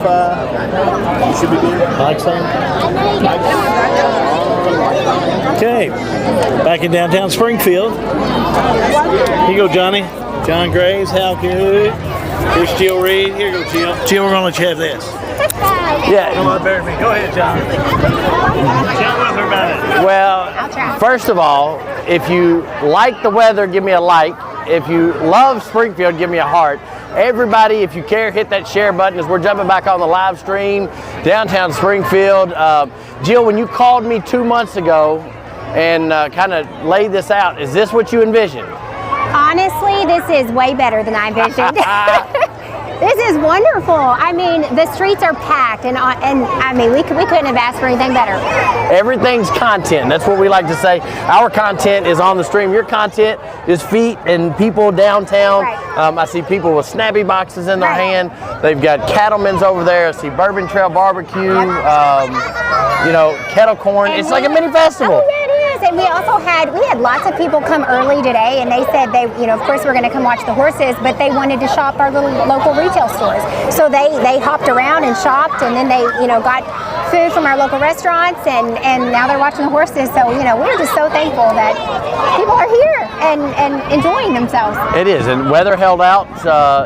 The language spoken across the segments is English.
You should be good. Like some? Okay, back in downtown Springfield. Here you go, Johnny. John Graves, Hal Good. Here's Jill Reed. Here you go, Jill. Jill, we're going to let you have this. Yeah. Come on, bear me. Go ahead, John. Tell them about it. Well, first of all, if you like the weather, give me a like. If you love Springfield, give me a heart. Everybody, if you care, hit that share button as we're jumping back on the live stream, downtown Springfield. Jill, when you called me 2 months ago and kind of laid this out, is this what you envisioned? Honestly, this is way better than I envisioned. This is wonderful. I mean, the streets are packed, and I mean, we couldn't have asked for anything better. Everything's content. That's what we like to say. Our content is on the stream. Your content is feet and people downtown. Right. I see people with snappy boxes in their hand. They've got cattlemen's over there. I see Bourbon Trail Barbecue. You know, kettle corn. And it's like a mini festival. Oh, yeah, it is. And we had lots of people come early today, and they said they, you know, of course we're going to come watch the horses, but they wanted to shop our little local retail stores. So they hopped around and shopped, and then they, you know, got food from our local restaurants, and now they're watching the horses. So, you know, we're just so thankful that people are here and enjoying themselves. It is, and weather held out.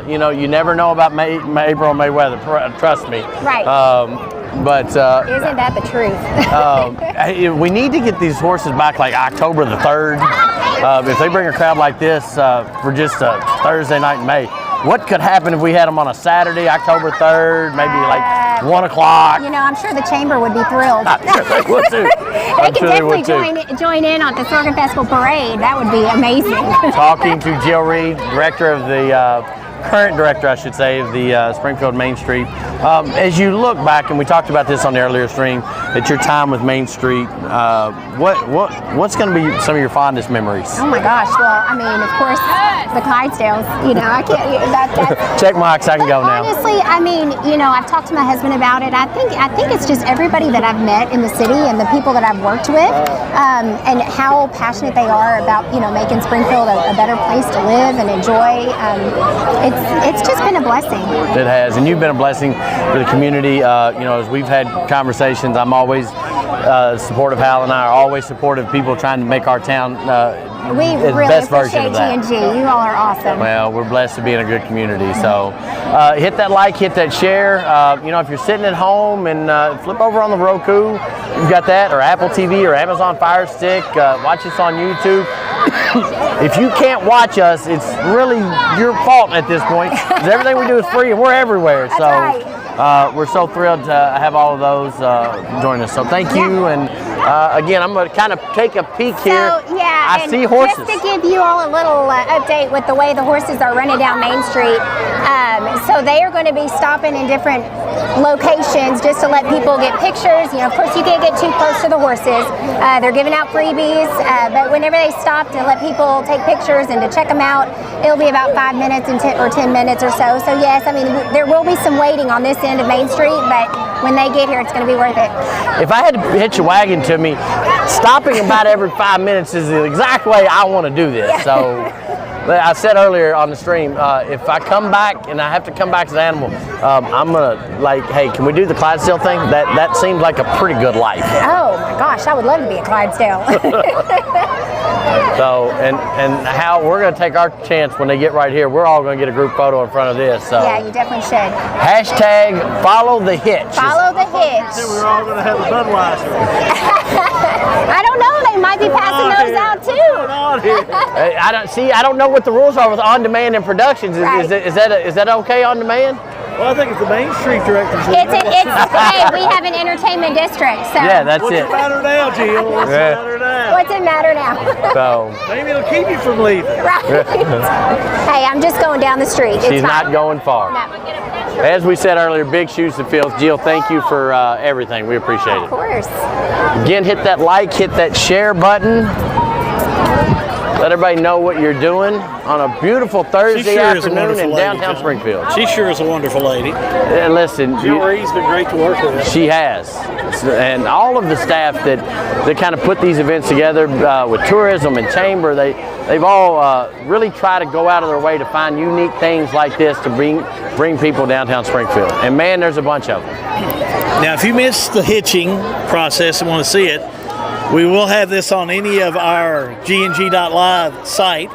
You know, you never know about April and May weather. Trust me. Right. But isn't that the truth? we need to get these horses back like October the 3rd. If they bring a crowd like this for just a Thursday night in May, what could happen if we had them on a Saturday, October 3rd, maybe like 1 o'clock? You know, I'm sure the chamber would be thrilled. I'm sure they would too. They could definitely join in on the Sorghum Festival parade. That would be amazing. Talking to Jill Reed, director of the current director, I should say, of the Springfield Main Street. As you look back, and we talked about this on the earlier stream, at your time with Main Street, what's going to be some of your fondest memories? Oh my gosh! Well, I mean, of course, the Clydesdales. You know, I can't. Check marks. I can go now. Honestly, I mean, you know, I've talked to my husband about it. I think it's just everybody that I've met in the city and the people that I've worked with, and how passionate they are about, you know, making Springfield a better place to live and enjoy. It's just been a blessing. It has, and you've been a blessing for the community. You know, as we've had conversations, I'm always supportive. Hal and I are always supportive of people trying to make our town we really best version appreciate of that. G&G. You all are awesome. Well, we're blessed to be in a good community. So hit that like, hit that share. You know, if you're sitting at home and flip over on the Roku, you've got that, or Apple TV or Amazon Fire Stick. Watch us on YouTube. If you can't watch us, it's really your fault at this point, because everything we do is free and we're everywhere. That's so right. we're so thrilled to have all of those join us. So thank you. And again, I'm going to kind of take a peek here. So, yeah, I see horses. Just to give you all a little update with the way the horses are running down Main Street. So they are going to be stopping in different locations just to let people get pictures. You know, of course, you can't get too close to the horses. They're giving out freebies, but whenever they stop to let people take pictures and to check them out, it'll be about 5 minutes or 10 minutes or so. So yes, I mean, there will be some waiting on this end of Main Street, but when they get here, it's going to be worth it. If I had to hitch a wagon to me, stopping about every 5 minutes is the exact way I want to do this. So I said earlier on the stream, if I come back and I have to come back as an animal, I'm going to, like, hey, can we do the Clydesdale thing? That seems like a pretty good life. Oh my gosh, I would love to be a Clydesdale. So, and how we're going to take our chance when they get right here. We're all going to get a group photo in front of this. So Yeah, you definitely should. Hashtag follow the hitch. Follow the hitch. We're all going to have a Budweiser. I don't know. They might be passing those out too. I don't know what the rules are with on-demand and productions. Right. Is that okay on demand? Well, I think it's the Main Street director. Hey, we have an entertainment district, so. Yeah, that's it. What's the matter now, Jill? What's the matter now? What's it matter now? So maybe it'll keep you from leaving. Right. Hey, I'm just going down the street. She's not going far. No. As we said earlier, big shoes to fill. Jill, thank you for everything. We appreciate it. Of course. Again, hit that like, hit that share button. Let everybody know what you're doing on a beautiful Thursday afternoon in downtown Springfield. She sure is a wonderful lady. Listen, Jill-Ree's been great to work with. She has. And all of the staff that kind of put these events together with tourism and chamber, they've all really tried to go out of their way to find unique things like this to bring people downtown Springfield. And man, there's a bunch of them. Now, if you missed the hitching process and want to see it, we will have this on any of our gng.live site.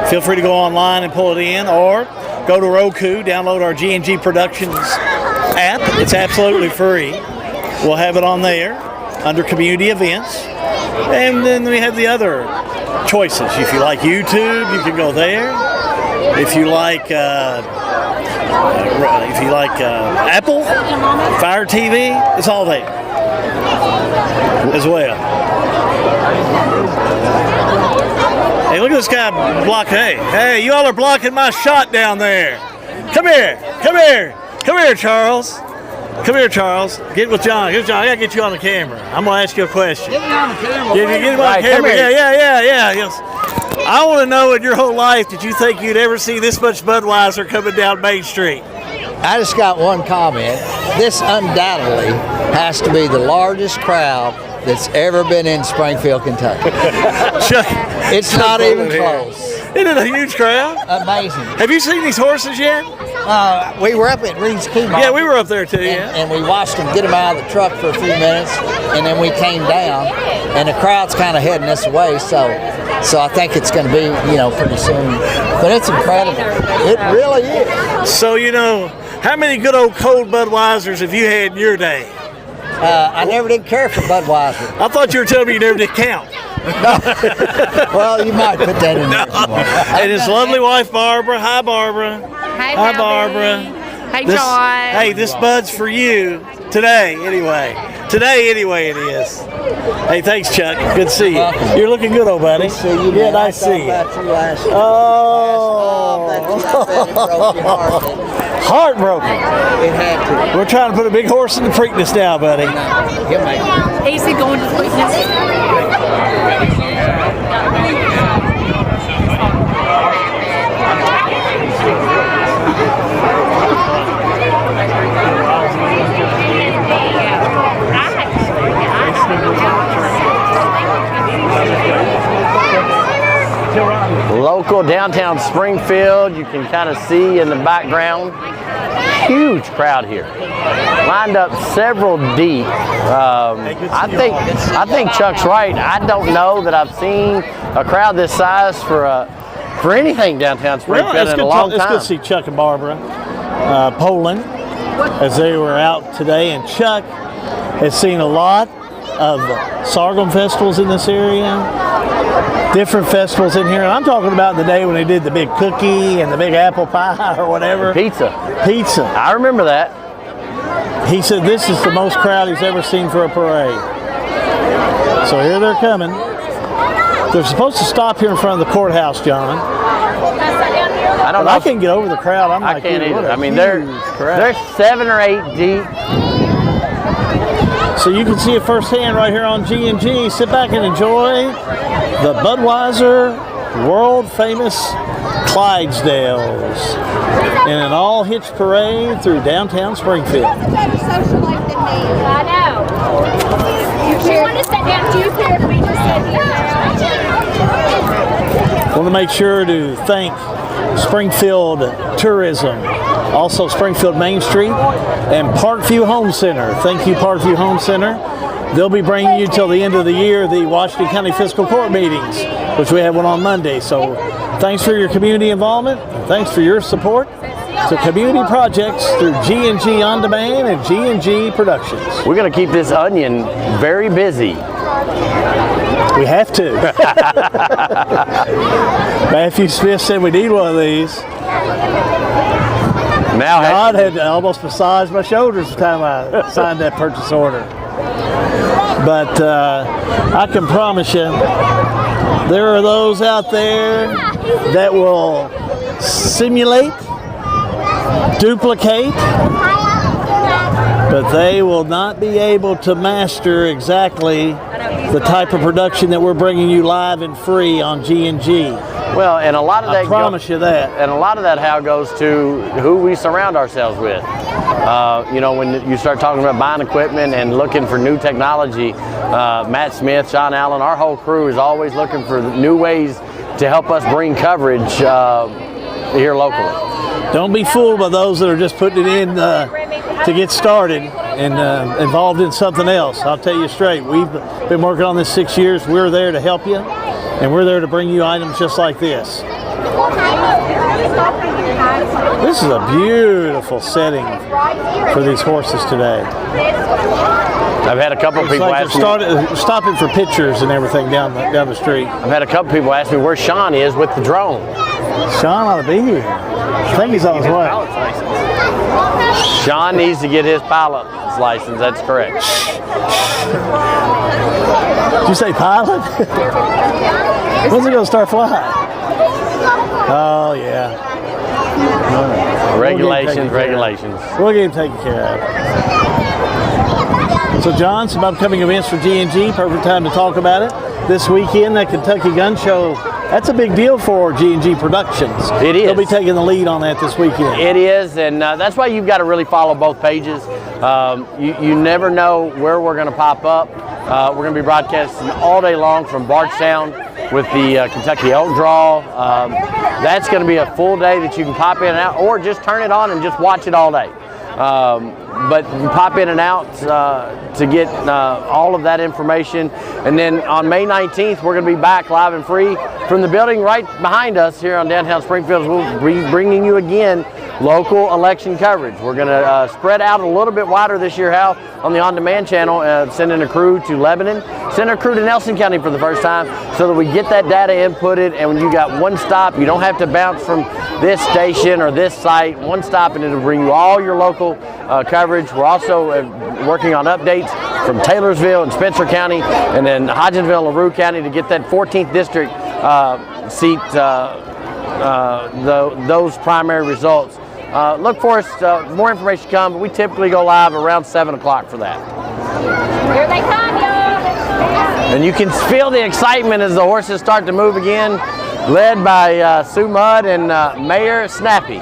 Feel free to go online and pull it in, or go to Roku, download our G&G Productions app. It's absolutely free. We'll have it on there under community events. And then we have the other choices. If you like YouTube, you can go there. If you like Apple, Fire TV, it's all there as well. Hey, look at this guy block. Hey, you all are blocking my shot down there. Come here, Charles. Come here, Charles. Get with John. Here's John. I gotta get you on the camera. I'm gonna ask you a question. Get me on the camera. Get him on the camera. Yeah. Yes. I want to know, in your whole life, did you think you'd ever see this much Budweiser coming down Main Street? I just got one comment. This undoubtedly has to be the largest crowd that's ever been in Springfield, Kentucky. Chuck, It's not even close. Isn't it a huge crowd? Amazing. Have you seen these horses yet? We were up at Reed's Key Market. Yeah, we were up there too. And we watched them get them out of the truck for a few minutes, and then we came down, and the crowd's kind of heading this way. So I think it's going to be, pretty soon. But it's incredible. It really is. So, how many good old cold Budweisers have you had in your day? I never did care for Budweiser. I thought you were telling me you never did count. Well, you might put that in there. And his lovely wife, Barbara. Hi, Barbara. Hi, Barbara. Hi, John. Hey, this Bud's for you today, anyway. Today, anyway, it is. Hey, thanks, Chuck. Good to see you. Welcome. You're looking good, old buddy. Good to see you, Yeah, man. nice to see you. I thought about you last year. Oh. That broke your heart. Heartbroken. It had to. We're trying to put a big horse in the Preakness now, buddy. He'll make it. Is he going to Preakness? Local downtown Springfield, you can kind of see in the background, huge crowd here. Lined up several deep. I think Chuck's right. I don't know that I've seen a crowd this size for anything downtown Springfield in a long time. It's good to see Chuck and Barbara Poland as they were out today, and Chuck has seen a lot of sorghum festivals in this area. Different festivals in here, and I'm talking about the day when they did the big cookie and the big apple pie or whatever. Pizza. I remember that. He said this is the most crowd he's ever seen for a parade. So here they're coming. They're supposed to stop here in front of the courthouse, John. I don't know. I can't get over the crowd. I can't either. I mean, they're 7 or 8 deep. So you can see it firsthand right here on G&G. Sit back and enjoy the Budweiser world famous Clydesdales in an all hitch parade through downtown Springfield. I know. You want to sit down too, here? We just sit here. Want to make sure to thank Springfield Tourism, also Springfield Main Street, and Parkview Home Center. Thank you, Parkview Home Center. They'll be bringing you till the end of the year the Washington County Fiscal Court meetings, which we have one on Monday. So thanks for your community involvement. Thanks for your support to community projects through G&G On Demand and G&G Productions. We're going to keep this onion very busy. We have to. Matthew Smith said we need one of these. Now, God had to almost massage my shoulders the time I signed that purchase order. But I can promise you, there are those out there that will simulate, duplicate, but they will not be able to master exactly the type of production that we're bringing you live and free on G&G. Well, and a lot of that. I promise you that. And a lot of that how goes to who we surround ourselves with. You know, when you start talking about buying equipment and looking for new technology, Matt Smith, Sean Allen, our whole crew is always looking for new ways to help us bring coverage here locally. Don't be fooled by those that are just putting it in to get started and involved in something else. I'll tell you straight, we've been working on this 6 years. We're there to help you, and we're there to bring you items just like this. This is a beautiful setting for these horses today. I've had a couple of people ask me. Stopping for pictures and everything down the street. I've had a couple people ask me where Sean is with the drone. Sean ought to be here. I think he's on his way. Sean needs to get his pilot's license. That's correct. Did you say pilot? When's it going to start flying? Oh, yeah. Regulations. We'll get him taken care of. So, John, some upcoming events for G&G. Perfect time to talk about it. This weekend, that Kentucky Gun Show, that's a big deal for G&G Productions. It is. They'll be taking the lead on that this weekend. It is, and that's why you've got to really follow both pages. You never know where we're going to pop up. We're going to be broadcasting all day long from Bardstown with the Kentucky Elk Draw. That's going to be a full day that you can pop in and out, or just turn it on and just watch it all day. But you pop in and out to get all of that information. And then on May 19th, we're going to be back live and free from the building right behind us here on downtown Springfield. We'll be bringing you again local election coverage. We're going to spread out a little bit wider this year, Hal, on the on-demand channel, sending a crew to Lebanon, sending a crew to Nelson County for the first time so that we get that data inputted, and when you got one stop, you don't have to bounce from this station or this site, one stop, and it'll bring you all your local coverage. We're also working on updates from Taylorsville and Spencer County, and then Hodgenville and LaRue County to get that 14th district seat, those primary results. Look for us, more information to come, but we typically go live around 7 o'clock for that. Here they come, y'all. And you can feel the excitement as the horses start to move again, led by Sue Mudd and Mayor Snappy. Hey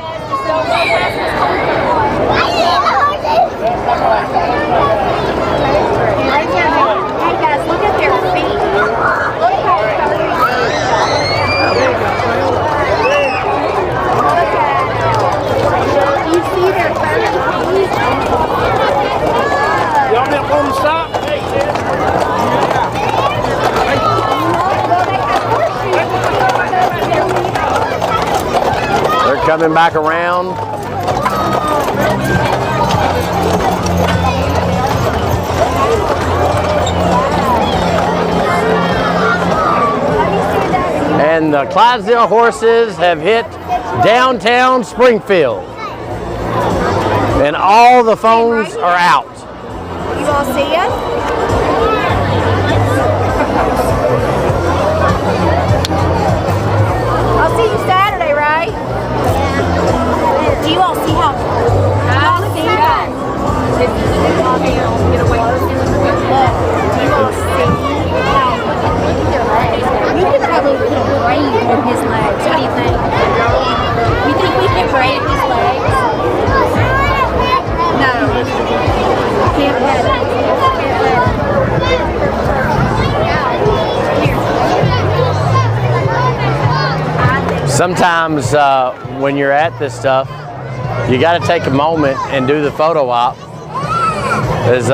guys, look at their feet. Look how you see their feet? Y'all didn't want to stop? They're coming back around. And the Clydesdale horses have hit downtown Springfield. And all the phones are out. You all see us? I'll see you Saturday, right? Do you all see how? I'll see that. Do you all see how? You could probably put a braid in his legs. What do you think? You think we can braid his legs? No. Can't let it. Sometimes when you're at this stuff, you got to take a moment and do the photo op. As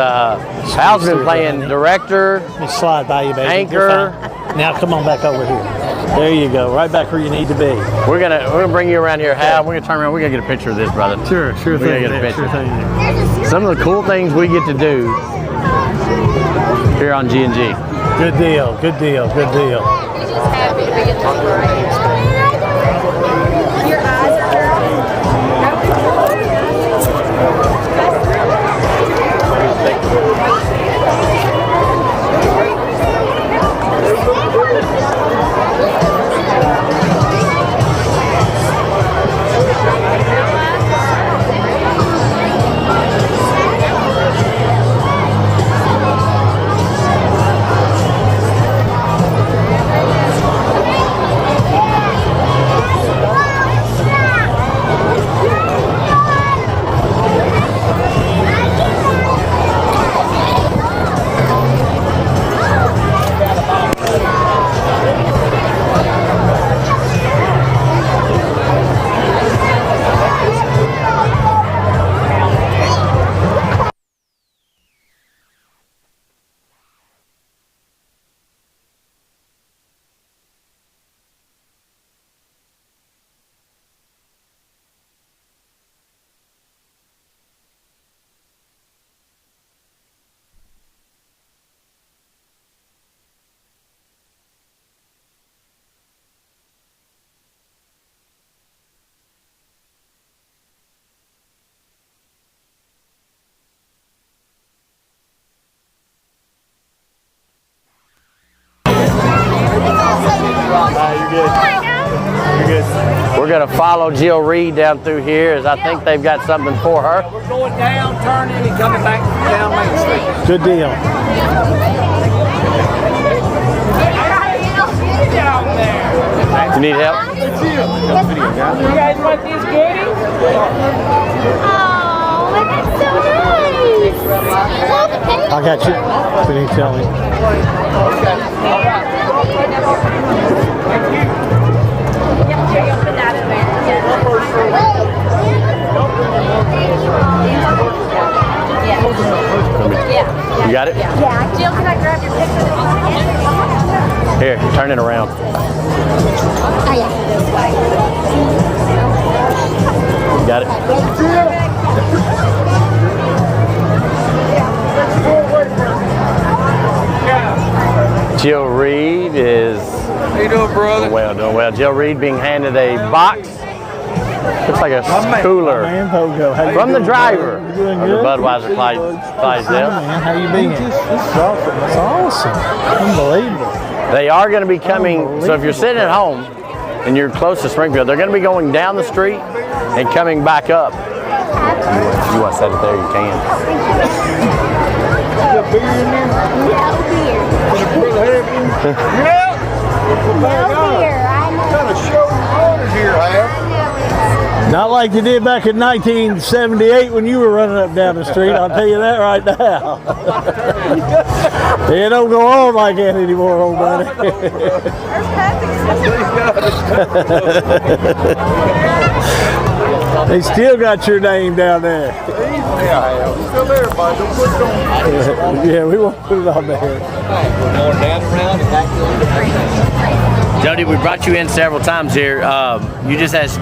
Hal's been playing director, Let me slide by you, baby. anchor. Now come on back over here. There you go, right back where you need to be. We're gonna bring you around here, Hal. We're gonna turn around. We're gonna get a picture of this, brother. Sure We're thing. gonna get a picture. Sure thing. Some of the cool things we get to do here on G&G. Good deal, good deal, good deal. Your eyes are to follow Jill Reed down through here as I think they've got something for her. We're going down, turning, and coming back down Main Street. Good deal. You need help? You guys want these goodies? Oh, that's so nice. I got you. What do you tell me? You got it? Yeah. Jill, can I grab your picture? Here, turn it around. Oh, yeah. You got it? Jill Reed is How you doing, brother? doing well. Jill Reed being handed a box. Looks like a cooler from the driver of the Budweiser Clydesdales. Man, how you been? That's awesome. Unbelievable. They are going to be coming, so if you're sitting at home and you're close to Springfield, they're going to be going down the street and coming back up. If you want to set it there, you can. No beer. I know. Got a show running here, Hal. Not like you did back in 1978 when you were running up and down the street. I'll tell you that right now. It don't go on like that anymore, old buddy. They still got your name down there. Yeah, still there, buddy. Don't put it on. Yeah, we won't put it on there. We're going down around and back in. Jody, we brought you in several times here. You just asked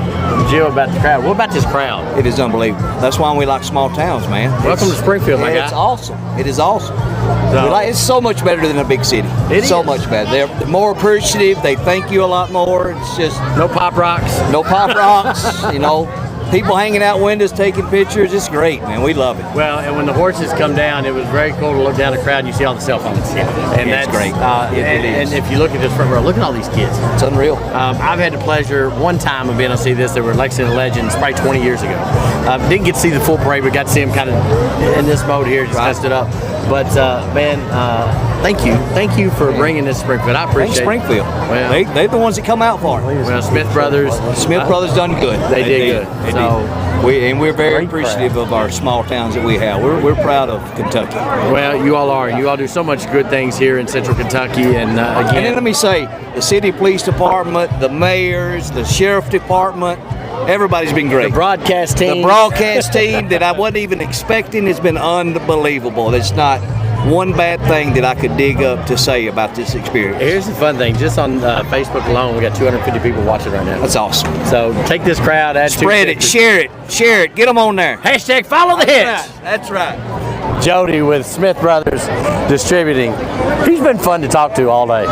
Jill about the crowd. What about this crowd? It is unbelievable. That's why we like small towns, man. Welcome to Springfield, my guy. It's awesome. It is awesome. So- It's so much better than a big city. It so is. much better. They're more appreciative. They thank you a lot more. It's just No pop rocks. no pop rocks. People hanging out windows, taking pictures. It's great, man. We love it. Well, and when the horses come down, it was very cool to look down the crowd and you see all the cell phones. Yeah, And it's that's great. It is. And if you look at this front row, look at all these kids. It's unreal. I've had the pleasure one time of being able to see this. They were Lexington Legends probably 20 years ago. Didn't get to see the full parade, but got to see them kind of in this mode here, just messed it up. But man, thank you. Thank you for bringing this to Springfield. I appreciate Thanks, Springfield. Well, They're the ones that come out for it. well, Smith Brothers. Smith Brothers done good. They did good. They So, did. We're very great appreciative of our small towns that we have. We're proud of Kentucky. Well, you all are. You all do so much good things here in Central Kentucky. And And then again, let me say, the city police department, the mayors, the sheriff department, everybody's been great. the broadcast team. The broadcast team that I wasn't even expecting has been unbelievable. There's not one bad thing that I could dig up to say about this experience. Here's the fun thing. Just on Facebook alone, we got 250 people watching right now. That's awesome. So take this crowd, add Spread it, share it, get them on there. Hashtag follow the hits. That's right. Jody with Smith Brothers Distributing. He's been fun to talk to all day.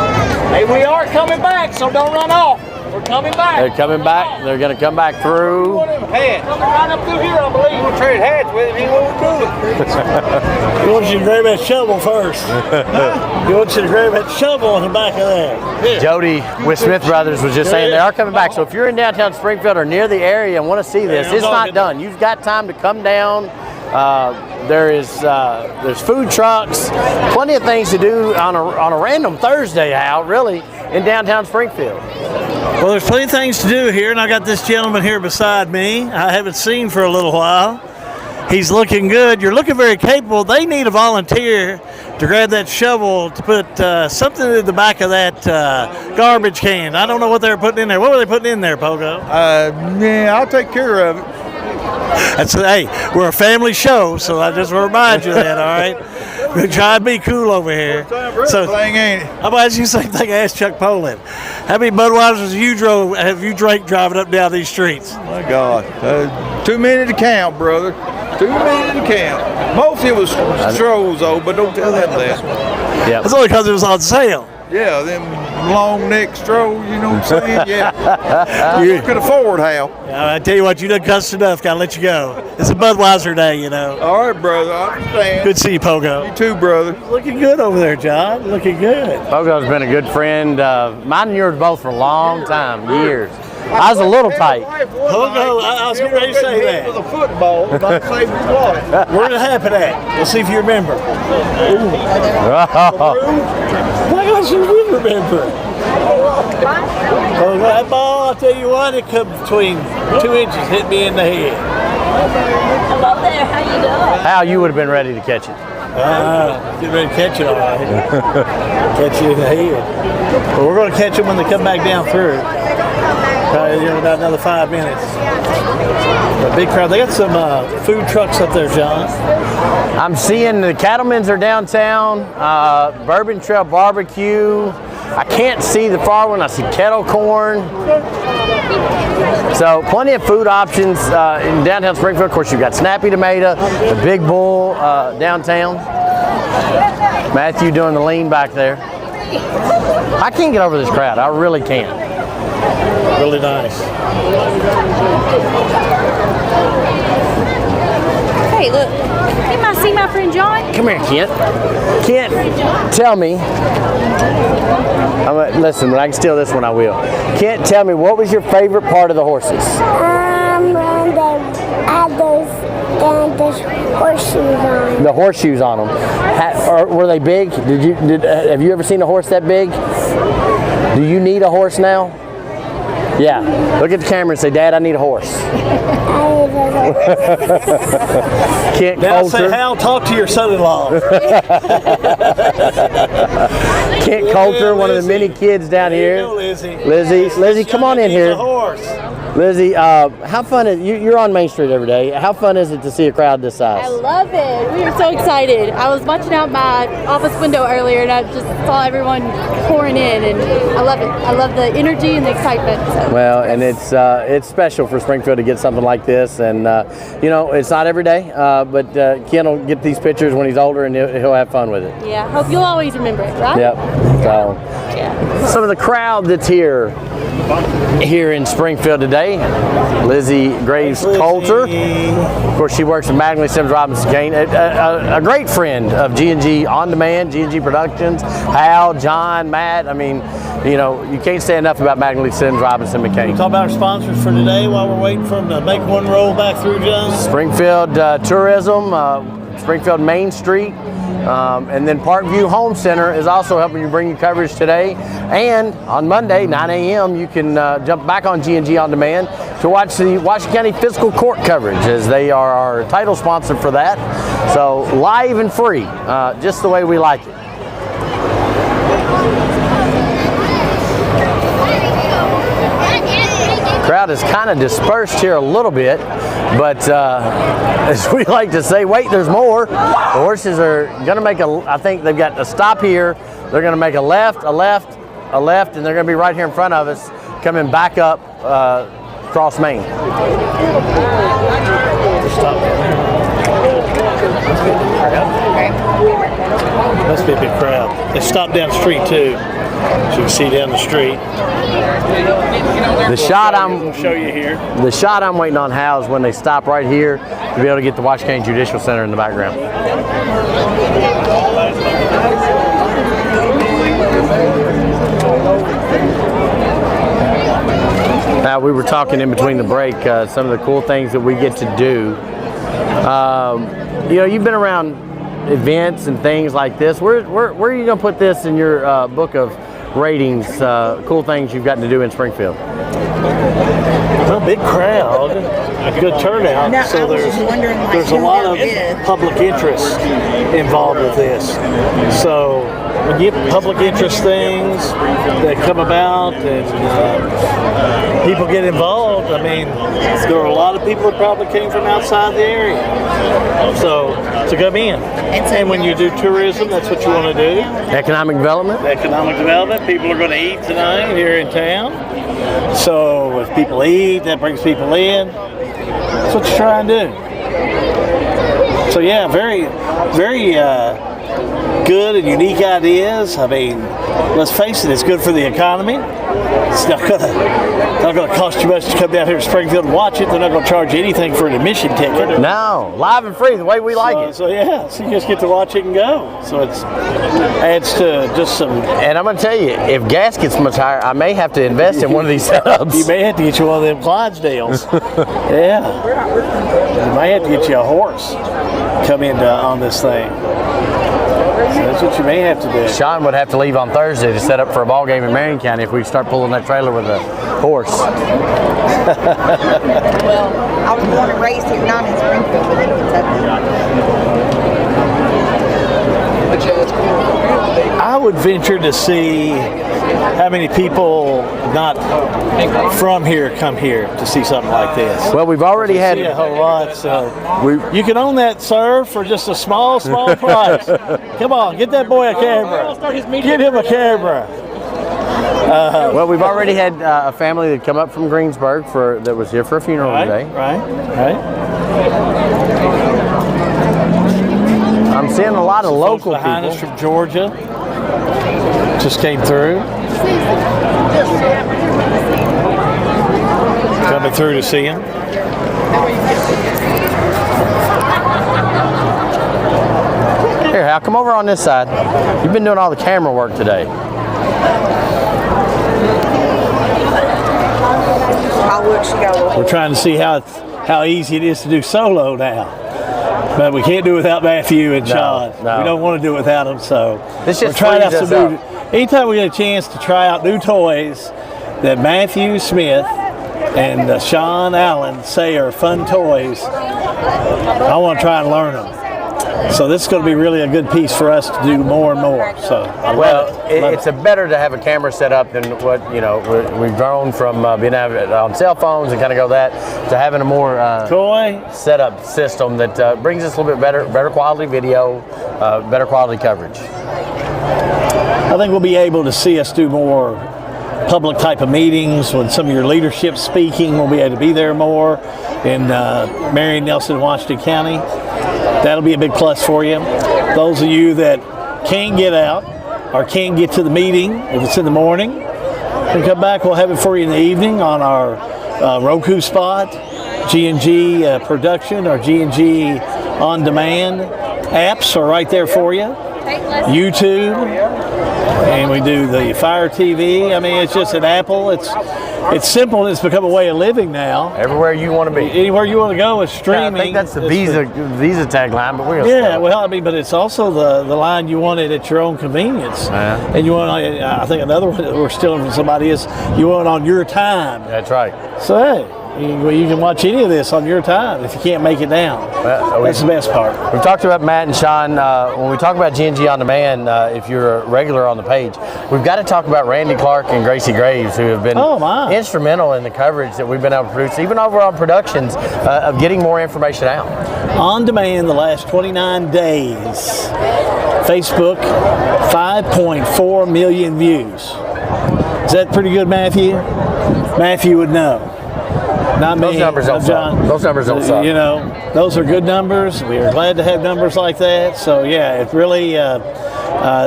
Hey, we are coming back, so don't run off. We're coming back. They're coming back. They're going to come back through. Heads. Coming right up through here, I believe. We'll trade heads with him. He won't do it. He wants you to grab that shovel first. He wants you to grab that shovel in the back of there. Jody with Smith Brothers was just saying they are coming back. So if you're in downtown Springfield or near the area and want to see this, it's not done. You've got time to come down. There's food trucks, plenty of things to do on a random Thursday out, really, in downtown Springfield. Well, there's plenty of things to do here, and I got this gentleman here beside me. I haven't seen for a little while. He's looking good. You're looking very capable. They need a volunteer to grab that shovel to put something in the back of that garbage can. I don't know what they're putting in there. What were they putting in there, Pogo? Yeah, I'll take care of it. Hey, we're a family show, so I just want to remind you of that, all right? We try to be cool over here. So, Thing, ain't it? how about you same thing I asked Chuck Poland? How many Budweisers have you drank driving up and down these streets? My God. Too many to count, brother. Too many to count. Most of it was strolls, though, but don't tell them that. Yeah. That's only because it was on sale. Yeah, them long neck strolls, you know what I'm saying? Yeah. You could afford, Hal. I tell you what, you done cussed enough. Gotta let you go. It's a Budweiser day, you know. All right, brother. I understand. Good to see you, Pogo. You too, brother. Looking good over there, John. Looking good. Pogo's been a good friend. Mine and yours both for a long time, years. I was a little tight. Oh no, I was getting ready to say that. With a football, not favorite play. Where did it happen at? Let's see if you remember. My gosh, you will remember. Oh, that ball, I'll tell you what, it come between 2 inches, hit me in the head. Hello there, how you doing? Hal, you would have been ready to catch it. Getting ready to catch it all right. Catch you in the head. But we're going to catch them when they come back down through. Probably in about another 5 minutes. A big crowd. They got some food trucks up there, John. I'm seeing the Cattlemen's are downtown, Bourbon Trail Barbecue. I can't see the far one. I see kettle corn. So plenty of food options in downtown Springfield. Of course, you've got Snappy Tomato, the Big Bull downtown. Matthew doing the lean back there. I can't get over this crowd. I really can't. Really nice. Hey, look. You might see my friend John. Come here, Kent. Kent, tell me. Listen, when I can steal this one, I will. Kent, tell me, what was your favorite part of the horses? When they had those horseshoes on. The horseshoes on them. Were they big? Have you ever seen a horse that big? Do you need a horse now? Yeah. Look at the camera and say, Dad, I need a horse. Kent Now Coulter. say, Hal, talk to your son-in-law. Kent Coulter, one of the many kids down here. Lizzie. Lizzie, come on in He's a here. horse. Lizzie, how fun is you're on Main Street every day. How fun is it to see a crowd this size? I love it. We are so excited. I was watching out my office window earlier and I just saw everyone pouring in and I love it. I love the energy and the excitement. So. Well, and it's special for Springfield to get something like this, and you know, it's not every day, but Ken will get these pictures when he's older and he'll have fun with it. Yeah, hope you'll always remember it, right? Yep. So Yeah. some of the crowd that's here in Springfield today. Lizzie Graves Coulter. Of course, she works at Magdalene Sims Robinson Kane. A great friend of G&G On Demand, G&G Productions. Hal, John, Matt. I mean, you know, you can't say enough about Magdalene Sims Robinson McCain. Talk about our sponsors for today while we're waiting for them to make one roll back through, John. Springfield Tourism, Springfield Main Street, and then Parkview Home Center is also helping you bring you coverage today. And on Monday, 9 a.m., you can jump back on G&G On Demand to watch the Washington County Fiscal Court coverage, as they are our title sponsor for that. So live and free, just the way we like it. Crowd is kind of dispersed here a little bit, but as we like to say, wait, there's more. The horses are going to make I think they've got a stop here. They're going to make a left, a left, a left, and they're going to be right here in front of us, coming back up across Main. Must be a big crowd. They stopped down the street too, so you can see down the street. The shot We'll show you here. The shot I'm waiting on, Hal, is when they stop right here to be able to get the Washington County Judicial Center in the background. Now, we were talking in between the break, some of the cool things that we get to do. You know, you've been around events and things like this. Where are you going to put this in your book of ratings, cool things you've gotten to do in Springfield? Well, big crowd, a good turnout. Now, so there's a lot of public interest involved with this. So when you get public interest things that come about and people get involved, I mean, there are a lot of people that probably came from outside the area. So to come in. And when you do tourism, that's what you want to do. Economic development? Economic development. People are going to eat tonight here in town. So if people eat, that brings people in. That's what you're trying to do. So yeah, very, very good and unique ideas. I mean, let's face it, it's good for the economy. It's not gonna cost you much to come down here to Springfield and watch it. They're not gonna charge you anything for an admission ticket. No, live and free, the way we like it. So yeah, so you just get to watch it and go. So it adds to just some. And I'm gonna tell you, if gas gets much higher, I may have to invest in one of these setups. You may have to get you one of them Clydesdales. Yeah. You may have to get you a horse. Come into on this thing. So that's what you may have to do. Sean would have to leave on Thursday to set up for a ball game in Marion County if we start pulling that trailer with a horse. Well, I was born and raised here, not in Springfield, but in Kentucky. I would venture to see how many people not from here come here to see something like this. Well, we've already had a whole lot, so you can own that, sir, for just a small price. Come on, get that boy a camera. Get him a camera. Well, we've already had a family that come up from Greensburg that was here for a funeral today. Right. I'm seeing a lot of local people. Behind us from Georgia just came through. Coming through to see him. Here, Hal, come over on this side. You've been doing all the camera work today. We're trying to see how easy it is to do solo now. But we can't do it without Matthew and Sean. No. We don't want to do it without them, so this just we're trying out frees some us new. Anytime we get a chance to try out new toys that Matthew Smith and Sean Allen say are fun toys, I want to try and learn them. So this is going to be really a good piece for us to do more and more. So it's better to have a camera set up than what we've grown from being on cell phones and kind of go that to having a more toy setup system that brings us a little bit better quality video, better quality coverage. I think we'll be able to see us do more public type of meetings when some of your leadership speaking. We'll be able to be there more in Marion, Nelson, Washington County. That'll be a big plus for you. Those of you that can't get out or can't get to the meeting, if it's in the morning, then come back. We'll have it for you in the evening on our Roku spot, G&G production, or G&G on demand apps are right there for you. YouTube, and we do the Fire TV. I mean, it's just an Apple. It's simple. It's become a way of living now. Everywhere you want to be. Anywhere you want to go is streaming. Yeah, I think that's the Visa tagline, but we're but it's also the line you want it at your own convenience. Yeah. And you want, I think another one that we're stealing from somebody is you want it on your time. That's right. So hey, you can watch any of this on your time if you can't make it down. That's the best part. We've talked about Matt and Sean. When we talk about G&G on demand, if you're a regular on the page, we've got to talk about Randy Clark and Gracie Graves, who have been instrumental in the coverage that we've been able to produce, even over on productions, of getting more information out. On demand the last 29 days. Facebook, 5.4 million views. Is that pretty good, Matthew? Matthew would know. Not me. Those numbers don't John. suck. Those numbers don't suck. Those are good numbers. We are glad to have numbers like that. So yeah, it really,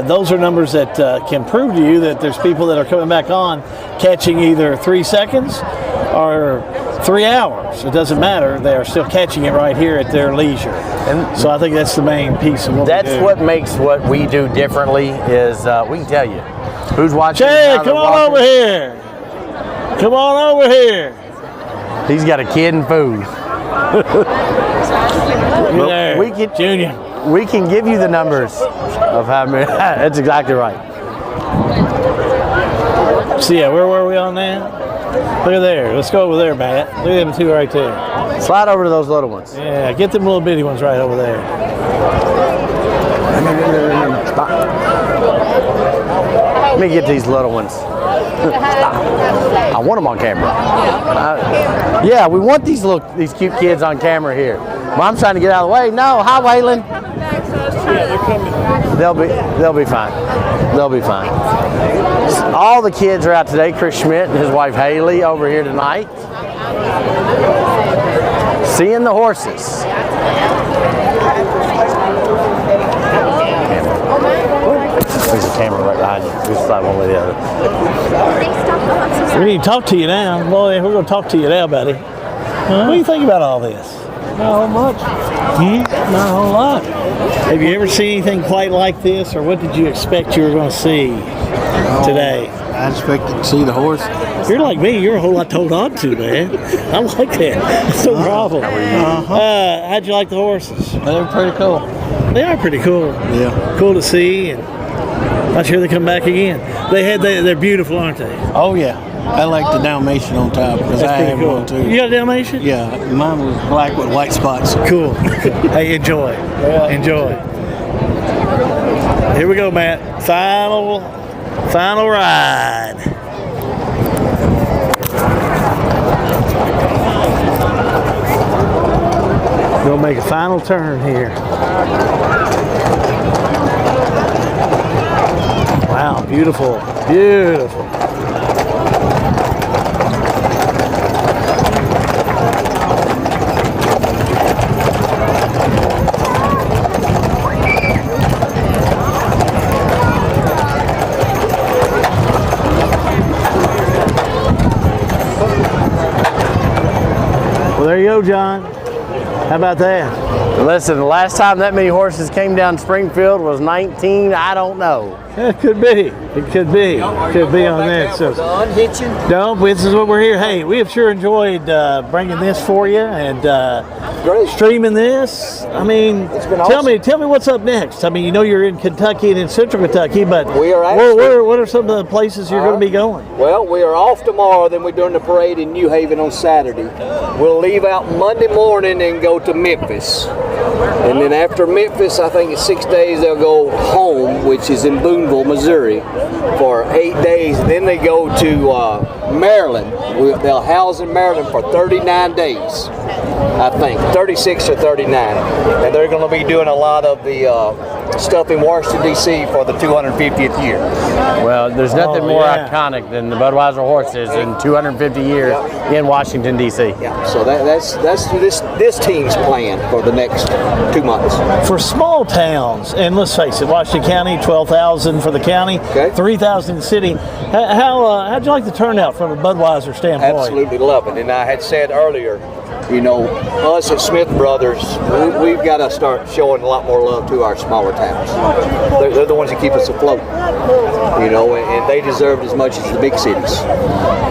those are numbers that can prove to you that there's people that are coming back on, catching either 3 seconds or 3 hours. It doesn't matter. They are still catching it right here at their leisure. And so I think that's the main piece of what we do. That's what makes what we do differently is we can tell you who's watching. Jay, come on over here. Come on over here. He's got a kid and food. Junior. We can give you the numbers of how many. That's exactly right. So yeah, where were we on now? Look at there. Let's go over there, Matt. Look at them two right there. Slide over to those little ones. Yeah, get them little bitty ones right over there. Let me get these little ones. I want them on camera. Yeah, we want these cute kids on camera here. Mom's trying to get out of the way. No, hi, Waylon. They'll be fine. They'll be fine. All the kids are out today. Chris Schmidt and his wife Haley over here tonight, seeing the horses. decide one way or the other. We need to talk to you now. Boy, we're going to talk to you now, buddy. What do you think about all this? Not much. Not a whole lot. Have you ever seen anything quite like this, or what did you expect you were going to see today? I expected to see the horse. You're like me. You're a whole lot to hold on to, man. I like that. That's no problem. How'd you like the horses? They're pretty cool. They are pretty cool. Yeah. Cool to see, and I'm sure they come back again. They're beautiful, aren't they? Oh yeah. I like the Dalmatian on top because I have one too. You got a Dalmatian? Yeah, mine was black with white spots. Cool. Hey, enjoy. Yeah. Enjoy. Here we go, Matt. Final ride. We'll make a final turn here. Wow, beautiful, beautiful. Well, there you go, John. How about that? Listen, the last time that many horses came down Springfield was 19, I don't know. It could be. It could be. It could be on that. So, no, this is what we're here. Hey, we have sure enjoyed bringing this for you and streaming this. I mean, tell me what's up next. I mean, you know you're in Kentucky and in Central Kentucky, but we are actually, what are some of the places you're going to be going? Well, we are off tomorrow. Then we're doing the parade in New Haven on Saturday. We'll leave out Monday morning and go to Memphis. And then after Memphis, I think it's 6 days, they'll go home, which is in Boonville, Missouri, for 8 days. Then they go to Maryland. They'll house in Maryland for 39 days, I think, 36 or 39. And they're going to be doing a lot of the stuff in Washington, D.C. for the 250th year. Well, there's nothing more iconic than the Budweiser horses in 250 years in Washington, D.C. Yeah, so that's this team's plan for the next 2 months. For small towns, and let's face it, Washington County, 12,000 for the county, 3,000 in the city. How'd you like the turnout from a Budweiser standpoint? Absolutely love it. And I had said earlier, you know, us at Smith Brothers, we've got to start showing a lot more love to our smaller towns. They're the ones that keep us afloat, you know, and they deserve it as much as the big cities.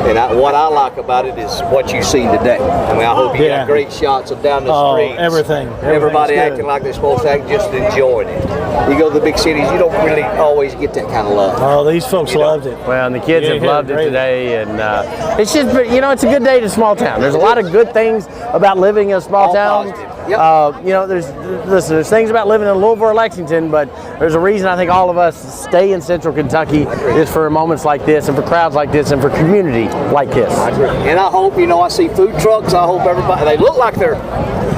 And what I like about it is what you've seen today. I mean, I hope you got great shots of down the streets. Everything. Everybody acting like they're supposed to act, just enjoying it. You go to the big cities, you don't really always get that kind of love. Oh, these folks loved it. Well, and the kids have loved it today, and it's just, you know, it's a good day to small town. There's a lot of good things about living in a small town. You know, there's things about living in Louisville or Lexington, but there's a reason I think all of us stay in Central Kentucky is for moments like this, and for crowds like this, and for community like this. And I hope, you know, I see food trucks. I hope everybody, they look like they're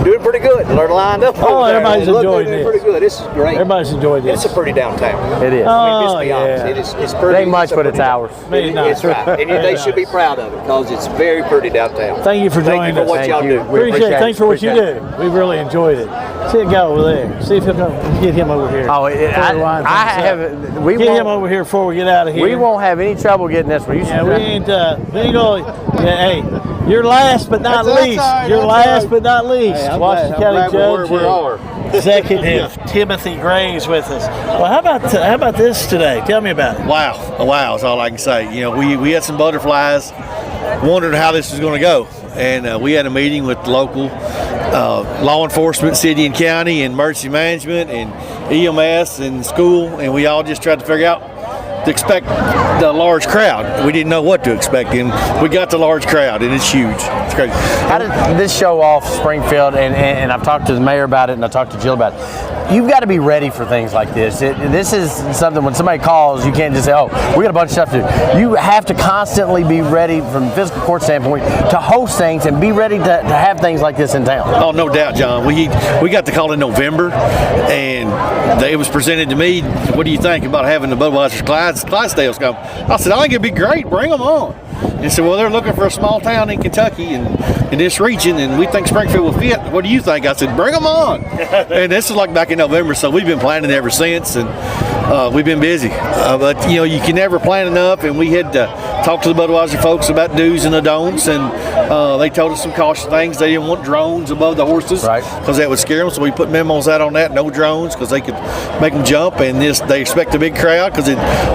doing pretty good. They're lined up. Everybody's enjoying this. Pretty good. This is great. Everybody's enjoying this. It's a pretty downtown. It is. I mean, just be honest. It's pretty. It ain't much, but it's ours. It's right. And they should be proud of it because it's very pretty downtown. Thank you for joining us. Thank you for what y'all do. Appreciate it. Thanks for what you do. We've really enjoyed it. See it go over there. See if he'll come. Get him over here. Oh, get him over here before we get out of here. We won't have any trouble getting this one. We ain't going. Hey, you're last but not least. You're last but not least. Washington County Judge Executive Timothy Gray's with us. Well, how about this today? Tell me about it. Wow is all I can say. You know, we had some butterflies, wondered how this was going to go, and we had a meeting with local law enforcement, city and county, and emergency management, and EMS, and school, and we all just tried to figure out to expect the large crowd. We didn't know what to expect, and we got the large crowd, and it's huge. It's crazy. How did this show off Springfield? And I've talked to the mayor about it, and I talked to Jill about it. You've got to be ready for things like this. This is something when somebody calls, you can't just say, "Oh, we got a bunch of stuff to do." You have to constantly be ready from a fiscal court standpoint to host things and be ready to have things like this in town. Oh, no doubt, John. We got the call in November, and it was presented to me. What do you think about having the Budweiser Clydesdales come? I said, I think it'd be great. Bring them on. And they said, well, they're looking for a small town in Kentucky and in this region, and we think Springfield will fit. What do you think? I said, bring them on. And this is like back in November, so we've been planning ever since, and we've been busy. But, you can never plan enough, and we had to talk to the Budweiser folks about do's and the don'ts, and they told us some caution things. They didn't want drones above the horses because that would scare them, so we put memos out on that, no drones, because they could make them jump, and they expect a big crowd because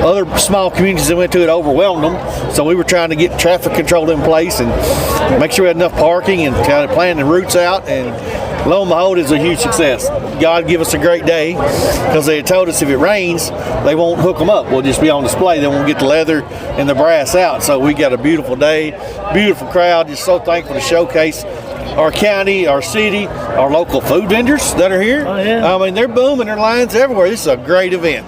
other small communities that went to it overwhelmed them. So we were trying to get traffic control in place and make sure we had enough parking and kind of plan the routes out, and lo and behold, it's a huge success. God give us a great day, because they had told us if it rains, they won't hook them up. We'll just be on display. They won't get the leather and the brass out. So we got a beautiful day, beautiful crowd. Just so thankful to showcase our county, our city, our local food vendors that are here. Oh, yeah. I mean, they're booming. Their lines everywhere. This is a great event.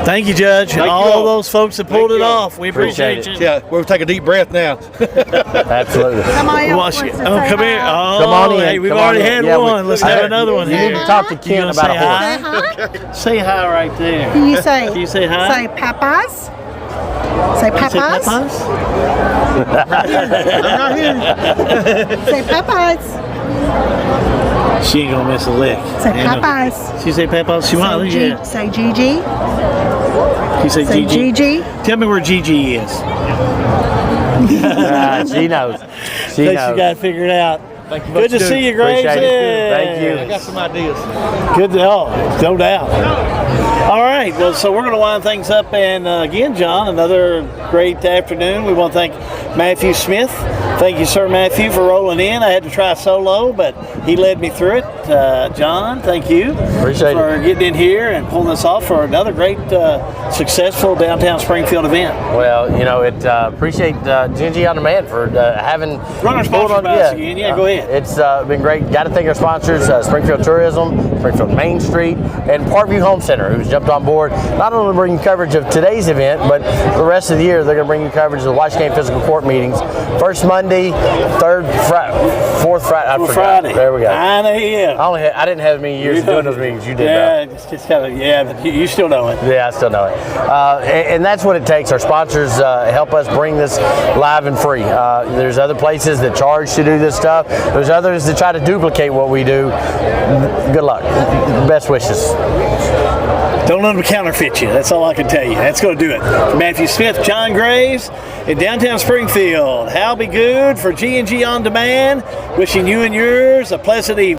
Thank you, Judge, and all those folks that pulled it off. We appreciate you. Yeah, we'll take a deep breath now. Absolutely. Somebody else wants to say come here. hi. Oh, Come on in. hey, we've Come on already in. had Yeah, one. Let's have another one You here. need to talk to Ken gonna about say a horse. hi? Say hi right there. Can you say? Can you say hi? Say Popeyes. Say Say Popeyes. Say Popeyes. She ain't gonna miss a lick. Say You know. Popeyes. She say Popeyes. She might. Yeah. Say Gigi. She say Say Gigi. Gigi. Tell me where Gigi is. She knows. She She knows. got it figured out. Thank you Good to see you, Graves. Appreciate it. Thank you. I got some ideas. Good to no doubt. All right, well, so we're going to wind things up, and again, John, another great afternoon. We want to thank Matthew Smith. Thank you, Sir Matthew, for rolling in. I had to try solo, but he led me through it. John, thank you Appreciate for getting in here and pulling us off for another great, successful downtown Springfield event. Well, appreciate G&G On Demand for having Run our sponsors by us again. Yeah, go ahead. It's been great. Got to thank our sponsors, Springfield Tourism, Springfield Main Street, and Parkview Home Center, who's jumped on board. Not only bringing coverage of today's event, but the rest of the year, they're going to bring you coverage of the Washington Physical Court meetings. First Monday, fourth Friday. I forgot. Friday. There we go. 9 a.m. I didn't have as many years doing those meetings. You did, Yeah, though. it's just kind of, but you still know it. Yeah, I still know it. And that's what it takes. Our sponsors help us bring this live and free. There's other places that charge to do this stuff. There's others that try to duplicate what we do. Good luck. Best wishes. Don't let them counterfeit you. That's all I can tell you. That's going to do it. For Matthew Smith, John Graves, in downtown Springfield. Hal be good for G&G On Demand. Wishing you and yours a pleasant evening.